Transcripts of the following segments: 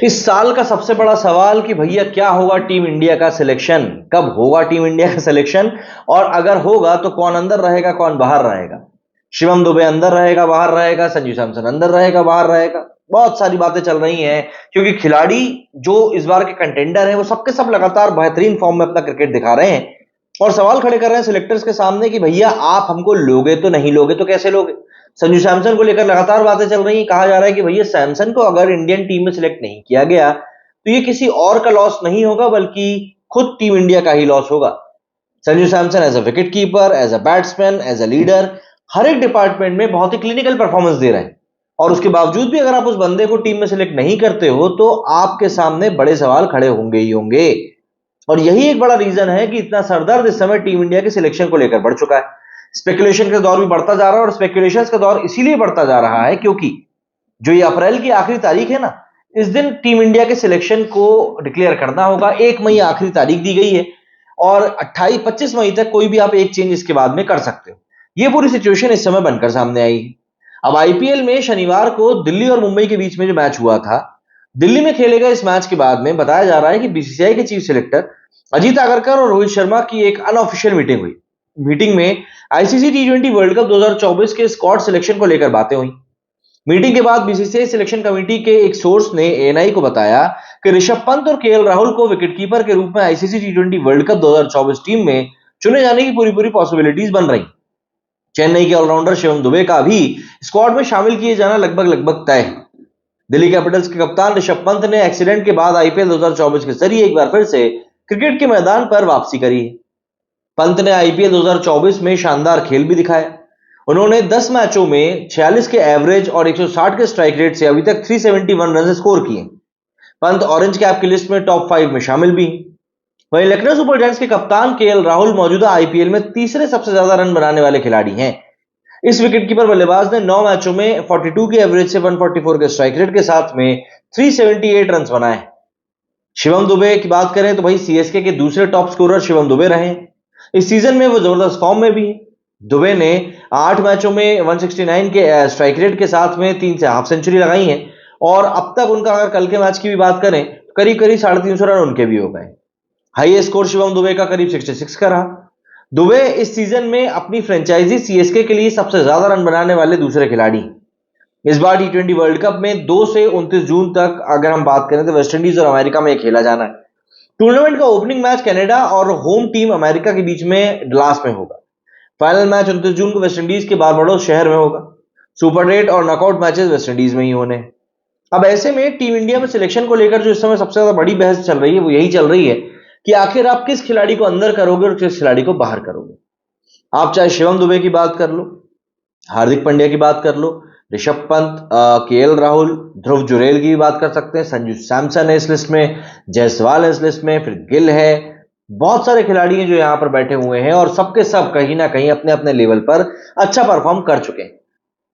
इस साल का सबसे बड़ा सवाल कि भैया क्या होगा टीम इंडिया का सिलेक्शन, कब होगा टीम इंडिया का सिलेक्शन, और अगर होगा तो कौन अंदर रहेगा कौन बाहर रहेगा। शिवम दुबे अंदर रहेगा बाहर रहेगा, संजू सैमसन अंदर रहेगा बाहर रहेगा, बहुत सारी बातें चल रही हैं। क्योंकि खिलाड़ी जो इस बार के कंटेंडर हैं वो सबके सब लगातार बेहतरीन फॉर्म में अपना क्रिकेट दिखा रहे हैं और सवाल खड़े कर रहे हैं सिलेक्टर्स के सामने कि भैया आप हमको लोगे तो नहीं लोगे तो कैसे लोगे। संजू सैमसन को लेकर लगातार बातें चल रही हैं, कहा जा रहा है कि भैया सैमसन को अगर इंडियन टीम में सिलेक्ट नहीं किया गया तो ये किसी और का लॉस नहीं होगा बल्कि खुद टीम इंडिया का ही लॉस होगा। Sanju Samson as a wicket keeper, as a batsman, as a leader, हर एक डिपार्टमेंट में बहुत ही क्लिनिकल परफॉर्मेंस दे रहे हैं और उसके बावजूद भी अगर आप उस बंदे को टीम में सिलेक्ट नहीं करते हो तो आपके सामने बड़े सवाल खड़े होंगे ही होंगे। और यही एक बड़ा रीजन है कि इतना सरदर्द इस समय टीम इंडिया के सिलेक्शन को लेकर बढ़ चुका है। स्पेकुलेशन का दौर भी बढ़ता जा रहा है और स्पेकुलेशन का दौर इसीलिए बढ़ता जा रहा है क्योंकि जो ये अप्रैल की आखिरी तारीख है ना, इस दिन टीम इंडिया के सिलेक्शन को डिक्लेयर करना होगा। 1 मई आखिरी तारीख दी गई है और 28-25 मई तक कोई भी आप एक चेंज इसके बाद में कर सकते हो। ये पूरी सिचुएशन इस समय बनकर सामने आई है। अब आईपीएल में शनिवार को दिल्ली और मुंबई के बीच में जो मैच हुआ था, दिल्ली में खेले गए इस मैच के बाद में बताया जा रहा है कि बीसीसीआई के चीफ सिलेक्टर अजीत आगरकर और रोहित शर्मा की एक अनऑफिशियल मीटिंग हुई। मीटिंग में आईसीसी टी20 वर्ल्ड कप 2024 के स्क्वाड सिलेक्शन को लेकर बातें हुई। मीटिंग के बाद बीसीसीआई सिलेक्शन कमेटी के एक सोर्स ने एएनआई को बताया कि ऋषभ पंत और केएल राहुल को विकेटकीपर के रूप में आईसीसी टी20 वर्ल्ड कप 2024 टीम में चुने जाने की पूरी पूरी पॉसिबिलिटीज बन रही। चेन्नई के ऑलराउंडर शिवम दुबे का भी स्क्वाड में शामिल किए जाना लगभग लगभग तय है। दिल्ली कैपिटल्स के कप्तान ऋषभ पंत ने एक्सीडेंट के बाद आईपीएल 2024 के जरिए एक बार फिर से क्रिकेट के मैदान पर वापसी करी है। पंत ने आईपीएल 2024 में शानदार खेल भी दिखाया। उन्होंने 10 मैचों में 46 के एवरेज और 160 के स्ट्राइक रेट से अभी तक 371 रन स्कोर किए। पंत ऑरेंज कैप की लिस्ट में टॉप 5 में शामिल भी। वहीं लखनऊ सुपर जायंट्स के कप्तान केएल राहुल मौजूदा आईपीएल में तीसरे सबसे ज्यादा रन बनाने वाले खिलाड़ी हैं। इस विकेटकीपर बल्लेबाज ने 9 मैचों में 42 के एवरेज से 144 के स्ट्राइक रेट के साथ में 378 रन बनाए। शिवम दुबे की बात करें तो भाई सीएसके के दूसरे टॉप स्कोरर शिवम दुबे रहे। इस सीजन में वो जबरदस्त फॉर्म में भी है। दुबे ने 8 मैचों में 169 के स्ट्राइक रेट के साथ में 3 से हाफ सेंचुरी लगाई है और अब तक उनका अगर कल के मैच की भी बात करें तो करीब करीब 350 रन उनके भी हो गए। हाईएस्ट स्कोर शिवम दुबे का करीब 66 का रहा। दुबे इस सीजन में अपनी फ्रेंचाइजी सीएसके के लिए सबसे ज्यादा रन बनाने वाले दूसरे खिलाड़ी। इस बार टी20 वर्ल्ड कप में 2 से 29 जून तक अगर हम बात करें तो वेस्टइंडीज और अमेरिका में खेला जाना है। टूर्नामेंट का ओपनिंग मैच कनाडा और होम टीम अमेरिका के बीच में डलास में होगा। फाइनल मैच 29 जून को वेस्टइंडीज के बारबाडोस शहर में होगा। सुपर 8 और नॉकआउट मैचेस वेस्टइंडीज में ही होने हैं। अब ऐसे में टीम इंडिया में सिलेक्शन को लेकर जो इस समय सबसे ज्यादा बड़ी बहस चल रही है वो यही चल रही है कि आखिर आप किस खिलाड़ी को अंदर करोगे और किस खिलाड़ी को बाहर करोगे। आप चाहे शिवम दुबे की बात कर लो, हार्दिक पांड्या की बात कर लो, ऋषभ पंत, केएल राहुल, ध्रुव जुरेल की भी बात कर सकते हैं, संजू सैमसन है इस लिस्ट में, जायसवाल है इस लिस्ट में, फिर गिल है। बहुत सारे खिलाड़ी हैं जो यहां पर बैठे हुए हैं और सबके सब कहीं ना कहीं अपने अपने लेवल पर अच्छा परफॉर्म कर चुके हैं।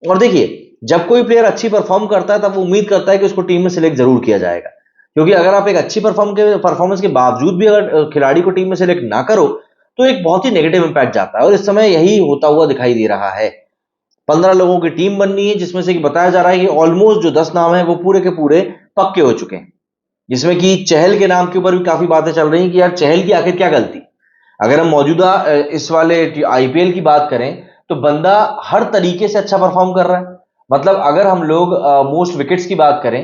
और देखिए, जब कोई प्लेयर अच्छी परफॉर्म करता है तब वो उम्मीद करता है कि उसको टीम में सिलेक्ट जरूर किया जाएगा। क्योंकि अगर आप एक अच्छी परफॉर्मेंस के बावजूद भी अगर खिलाड़ी को टीम में सिलेक्ट ना करो तो एक बहुत ही नेगेटिव इंपैक्ट जाता है और इस समय यही होता हुआ दिखाई दे रहा है। 15 लोगों की टीम बननी है जिसमें से बताया जा रहा है कि ऑलमोस्ट जो 10 नाम है वो पूरे के पूरे पक्के हो चुके हैं, जिसमें कि चहल के नाम के ऊपर भी काफी बातें चल रही हैं कि यार चहल की आखिर क्या गलती। अगर हम मौजूदा इस वाले आईपीएल की बात करें तो बंदा हर तरीके से अच्छा परफॉर्म कर रहा है। मतलब अगर हम लोग मोस्ट विकेट्स की बात करें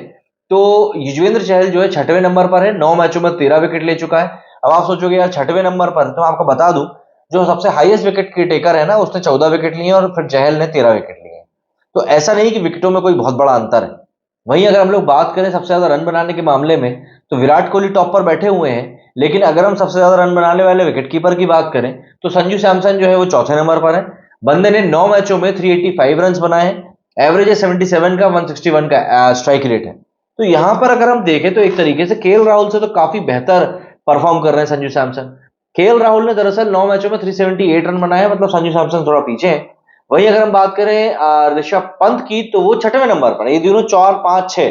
तो युजवेंद्र चहल जो है 6वें नंबर पर है, 9 मैचों में 13 विकेट ले चुका है। अब आप सोचोगे यार 6वें नंबर पर, तो आपको बता दूं जो सबसे हाईएस्ट विकेट की टेकर है ना उसने 14 विकेट लिए और फिर चहल ने 13 विकेट लिए। तो ऐसा नहीं कि विकेटों में कोई बहुत बड़ा अंतर है। वहीं अगर हम लोग बात करें सबसे ज्यादा रन बनाने के मामले में तो विराट कोहली टॉप पर बैठे हुए हैं, लेकिन अगर हम सबसे ज्यादा रन बनाने वाले विकेटकीपर की बात करें तो संजू सैमसन जो है वो चौथे नंबर पर है। बंदे ने 9 मैचों में 385 रन बनाए हैं, एवरेज है 77 का, 161 का स्ट्राइक रेट है। तो यहां पर अगर हम देखें तो एक तरीके से केएल राहुल से तो काफी बेहतर परफॉर्म कर रहे हैं संजू सैमसन। केएल राहुल ने दरअसल 9 मैचों में 378 रन बनाए, मतलब संजू सैमसन थोड़ा पीछे है। वहीं अगर हम बात करें ऋषभ पंत की तो वो 6वें नंबर पर है। ये दोनों 4, 5, 6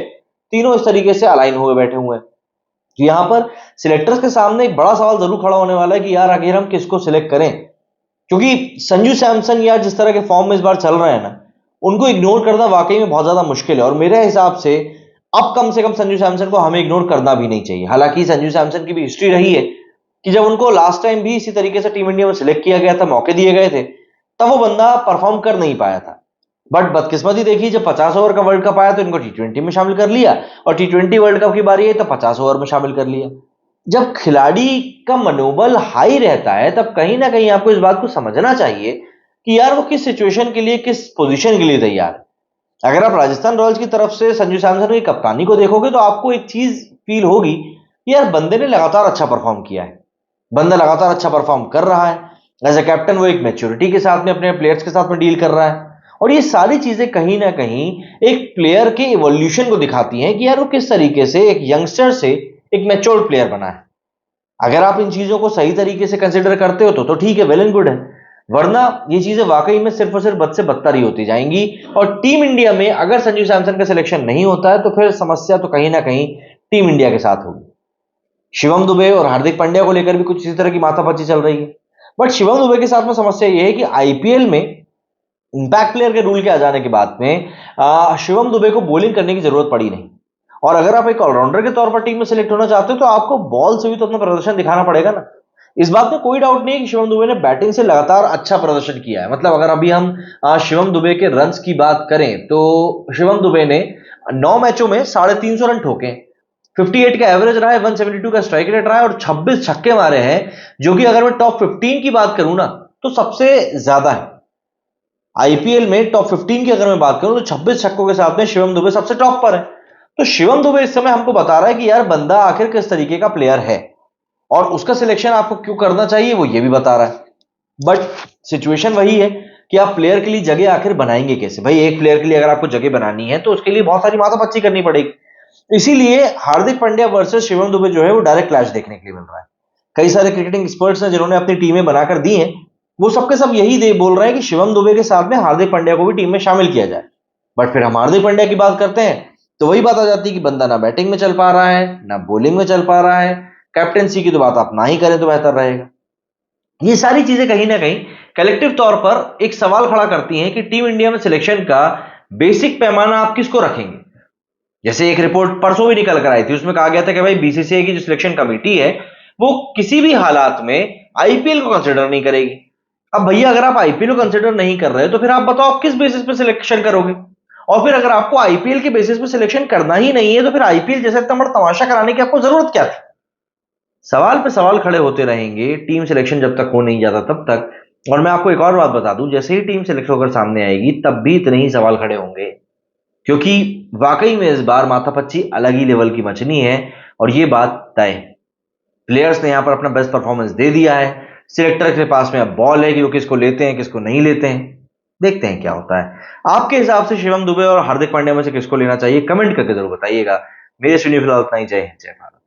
तीनों इस तरीके से अलाइन हुए बैठे हुए हैं। तो यहां पर सिलेक्टर्स के सामने एक बड़ा सवाल जरूर खड़ा होने वाला है कि यार आखिर हम किसको सिलेक्ट करें, क्योंकि संजू सैमसन या जिस तरह के फॉर्म में इस बार चल रहे हैं ना उनको इग्नोर करना वाकई में बहुत ज्यादा मुश्किल है। और मेरे हिसाब से अब कम से कम संजू सैमसन को हमें इग्नोर करना भी नहीं चाहिए। हालांकि संजू सैमसन की भी हिस्ट्री रही है कि जब उनको लास्ट टाइम भी इसी तरीके से टीम इंडिया में सिलेक्ट किया गया था, मौके दिए गए थे, तब वो बंदा परफॉर्म कर नहीं पाया था। बट बदकिस्मती देखी, जब 50 ओवर का वर्ल्ड कप आया तो इनको टी20 में शामिल कर लिया, और टी20 वर्ल्ड कप की बारी आई तो 50 ओवर में शामिल कर लिया। जब खिलाड़ी का मनोबल हाई रहता है तब कहीं ना कहीं आपको इस बात को समझना चाहिए कि यार वो किस सिचुएशन के लिए, किस पोजीशन के लिए तैयार है। अगर आप राजस्थान रॉयल्स की तरफ से संजू सैमसन की कप्तानी को देखोगे तो आपको एक चीज फील होगी कि यार बंदे ने लगातार अच्छा परफॉर्म किया है, बंदा लगातार अच्छा परफॉर्म कर रहा है। एज ए कैप्टन वो एक मैच्योरिटी के साथ में अपने प्लेयर्स के साथ में डील कर रहा है, और ये सारी चीजें कहीं ना कहीं एक प्लेयर के इवोल्यूशन को दिखाती हैं कि यार वो किस तरीके से एक यंगस्टर से एक मैच्योर्ड प्लेयर बना है। अगर आप इन चीजों को सही तरीके से कंसिडर करते हो तो ठीक है, वेल एंड गुड है, वरना ये चीजें वाकई में सिर्फ और सिर्फ बद से बदतर ही होती जाएंगी। और टीम इंडिया में अगर संजू सैमसन का सिलेक्शन नहीं होता है तो फिर समस्या तो कहीं ना कहीं टीम इंडिया के साथ होगी। शिवम दुबे और हार्दिक पांड्या को लेकर भी कुछ इसी तरह की माथापच्ची चल रही है। बट शिवम दुबे के साथ में समस्या यह है कि आईपीएल में इंपैक्ट प्लेयर के रूल के आ जाने के बाद में शिवम दुबे को बॉलिंग करने की जरूरत पड़ी नहीं, और अगर आप एक ऑलराउंडर के तौर पर टीम में सिलेक्ट होना चाहते हो तो आपको बॉल से भी तो अपना प्रदर्शन दिखाना पड़ेगा ना। इस बात में कोई डाउट नहीं है कि शिवम दुबे ने बैटिंग से लगातार अच्छा प्रदर्शन किया है। मतलब अगर अभी हम शिवम दुबे के रन्स की बात करें तो शिवम दुबे ने 9 मैचों में 350 रन ठोके, 58 का एवरेज रहा है, 172 का स्ट्राइक रेट रहा है, और 26 छक्के मारे हैं, जो कि अगर मैं टॉप 15 की बात करूं ना तो सबसे ज्यादा है। आईपीएल में टॉप 15 की अगर मैं बात करूं तो 26 छक्कों के साथ में शिवम दुबे सबसे टॉप पर है। तो शिवम दुबे इस समय हमको बता रहा है कि यार बंदा आखिर किस तरीके का प्लेयर है, और उसका सिलेक्शन आपको क्यों करना चाहिए वो ये भी बता रहा है। बट सिचुएशन वही है कि आप प्लेयर के लिए जगह आखिर बनाएंगे कैसे। भाई एक प्लेयर के लिए अगर आपको जगह बनानी है तो उसके लिए बहुत सारी माथापच्ची करनी पड़ेगी। इसीलिए हार्दिक पांड्या वर्सेस शिवम दुबे जो है वो डायरेक्ट क्लैश देखने के लिए मिल रहा है। कई सारे क्रिकेटिंग एक्सपर्ट्स हैं जिन्होंने अपनी टीमें बनाकर दी हैं, वो सबके सब यही बोल रहे हैं कि शिवम दुबे के साथ में हार्दिक पांड्या को भी टीम में शामिल किया जाए। बट फिर हम हार्दिक पांड्या की बात करते हैं तो वही बात आ जाती है कि बंदा ना बैटिंग में चल पा रहा है ना बॉलिंग में चल पा रहा है। कैप्टेंसी की तो बात आप ना ही करें तो बेहतर रहेगा। ये सारी चीजें कहीं ना कहीं कलेक्टिव तौर पर एक सवाल खड़ा करती हैं कि टीम इंडिया में सिलेक्शन का बेसिक पैमाना आप किसको रखेंगे। जैसे एक रिपोर्ट परसों भी निकल कर आई थी, उसमें कहा गया था कि भाई बीसीसीआई की जो सिलेक्शन कमेटी है वो किसी भी हालात में आईपीएल को कंसिडर नहीं करेगी। अब भैया अगर आप आईपीएल को कंसिडर नहीं कर रहे हो तो फिर आप बताओ आप किस बेसिस पे सिलेक्शन करोगे। और फिर अगर आपको आईपीएल के बेसिस पे सिलेक्शन करना ही नहीं है तो फिर आईपीएल जैसा इतना बड़ा तमाशा कराने की आपको जरूरत क्या थी। सवाल पे सवाल खड़े होते रहेंगे टीम सिलेक्शन जब तक हो नहीं जाता तब तक। और मैं आपको एक और बात बता दूं, जैसे ही टीम सिलेक्ट होकर सामने आएगी तब भी इतने ही सवाल खड़े होंगे, क्योंकि वाकई में इस बार माथापच्ची अलग ही लेवल की मचनी है। और ये बात तय है, प्लेयर्स ने यहां पर अपना बेस्ट परफॉर्मेंस दे दिया है, सिलेक्टर के पास में अब बॉल है कि वो किसको लेते हैं किसको नहीं लेते हैं। देखते हैं क्या होता है। आपके हिसाब से शिवम दुबे और हार्दिक पांड्या में से किसको लेना चाहिए, कमेंट करके जरूर बताइएगा। मेरे सुनिए फिलहाल उतना ही। जय हिंद, जय भारत।